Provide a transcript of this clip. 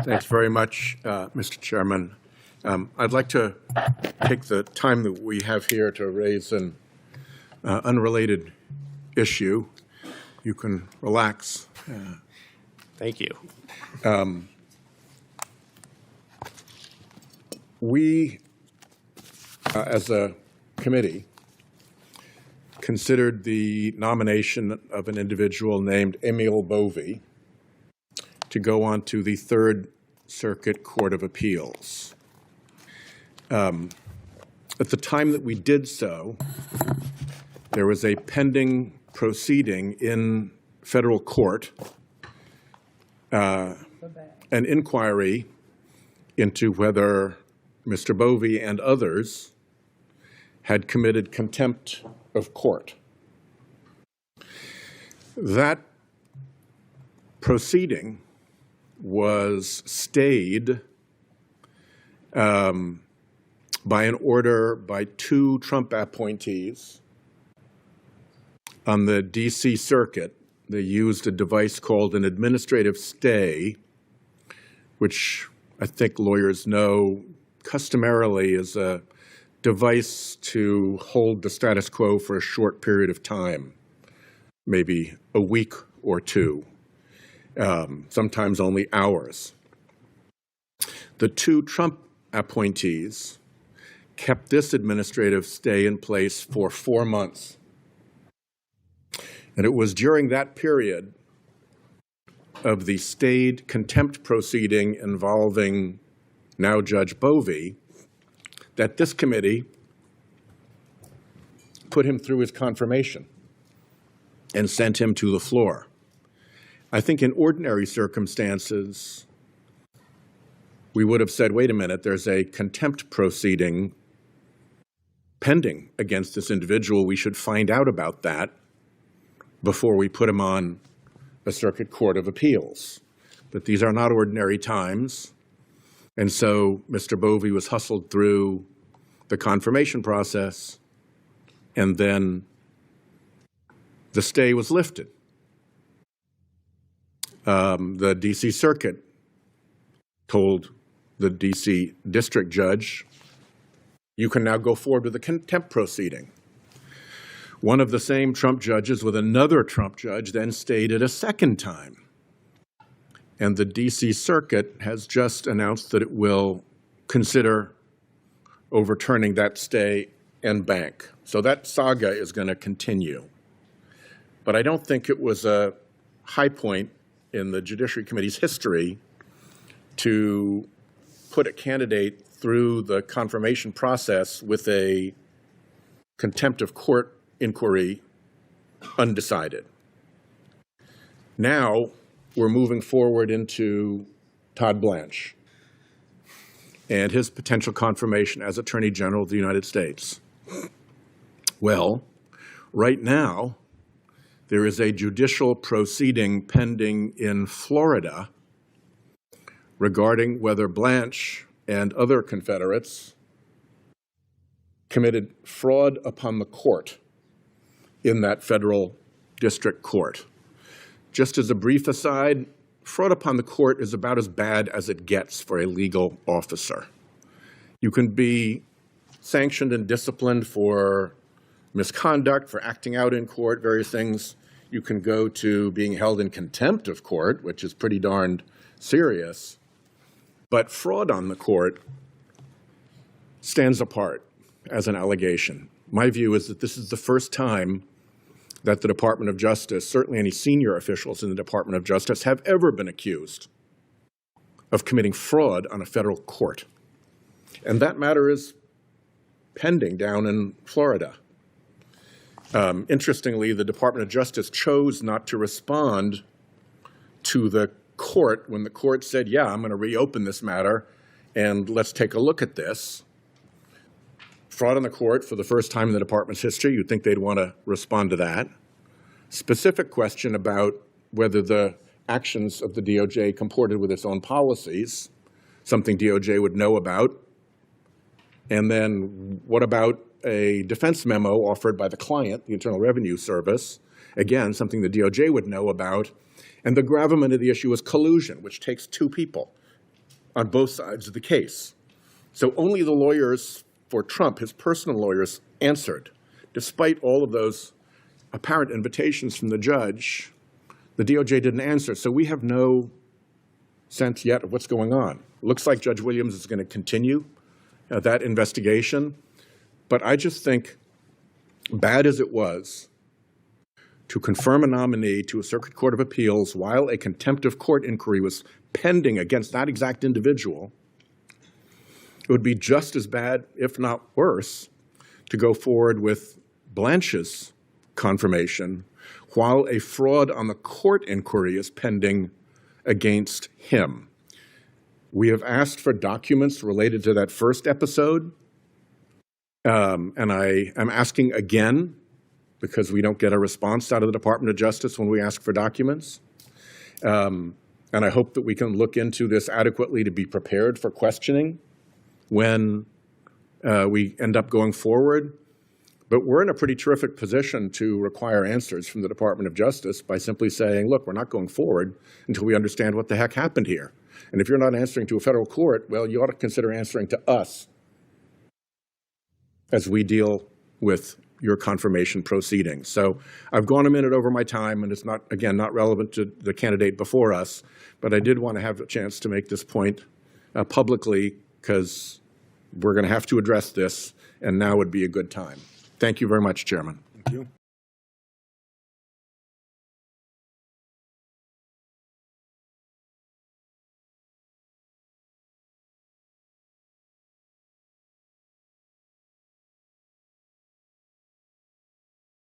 Thanks very much, Mr. Chairman. I'd like to take the time that we have here to raise an unrelated issue. You can relax. Thank you. We, as a committee, considered the nomination of an individual named Emil Bovee to go on to the Third Circuit Court of Appeals. At the time that we did so, there was a pending proceeding in federal court, an inquiry into whether Mr. Bovee and others had committed contempt of court. That proceeding was stayed by an order by two Trump appointees on the D.C. Circuit. They used a device called an administrative stay, which I think lawyers know customarily is a device to hold the status quo for a short period of time, maybe a week or two, sometimes only hours. The two Trump appointees kept this administrative stay in place for 4 months. And it was during that period of the stayed contempt proceeding involving now Judge Bovee that this committee put him through his confirmation and sent him to the floor. I think in ordinary circumstances, we would have said, wait a minute, there's a contempt proceeding pending against this individual. We should find out about that before we put him on a circuit court of appeals. But these are not ordinary times. And so Mr. Bovee was hustled through the confirmation process, and then the stay was lifted. The D.C. Circuit told the D.C. district judge, you can now go forward with a contempt proceeding. One of the same Trump judges with another Trump judge then stayed it a second time. And the D.C. Circuit has just announced that it will consider overturning that stay en banc. So that saga is going to continue. But I don't think it was a high point in the Judiciary Committee's history to put a candidate through the confirmation process with a contempt of court inquiry undecided. Now we're moving forward into Todd Blanche and his potential confirmation as Attorney General of the United States. Well, right now, there is a judicial proceeding pending in Florida regarding whether Blanche and other Confederates committed fraud upon the court in that federal district court. Just as a brief aside, fraud upon the court is about as bad as it gets for a legal officer. You can be sanctioned and disciplined for misconduct, for acting out in court, various things. You can go to being held in contempt of court, which is pretty darned serious. But fraud on the court stands apart as an allegation. My view is that this is the first time that the Department of Justice, certainly any senior officials in the Department of Justice, have ever been accused of committing fraud on a federal court. And that matter is pending down in Florida. Interestingly, the Department of Justice chose not to respond to the court when the court said, yeah, I'm going to reopen this matter and let's take a look at this. Fraud on the court for the first time in the department's history, you'd think they'd want to respond to that. Specific question about whether the actions of the DOJ comported with its own policies, something DOJ would know about. And then what about a defense memo offered by the client, the Internal Revenue Service? Again, something the DOJ would know about. And the gravamen of the issue is collusion, which takes two people. on both sides of the case. So only the lawyers for Trump, his personal lawyers, answered. Despite all of those apparent invitations from the judge, the DOJ didn't answer. So we have no sense yet of what's going on. It looks like Judge Williams is going to continue that investigation. But I just think, bad as it was, to confirm a nominee to a Circuit Court of Appeals while a contempt of court inquiry was pending against that exact individual, it would be just as bad, if not worse, to go forward with Blanche's confirmation while a fraud on the court inquiry is pending against him. We have asked for documents related to that first episode, and I am asking again because we don't get a response out of the Department of Justice when we ask for documents. And I hope that we can look into this adequately to be prepared for questioning when we end up going forward. But we're in a pretty terrific position to require answers from the Department of Justice by simply saying, look, we're not going forward until we understand what the heck happened here. And if you're not answering to a federal court, well, you ought to consider answering to us as we deal with your confirmation proceedings. So I've gone a minute over my time, and it's not, again, not relevant to the candidate before us, but I did want to have a chance to make this point publicly because we're going to have to address this, and now would be a good time. Thank you very much, Chairman. Thank you.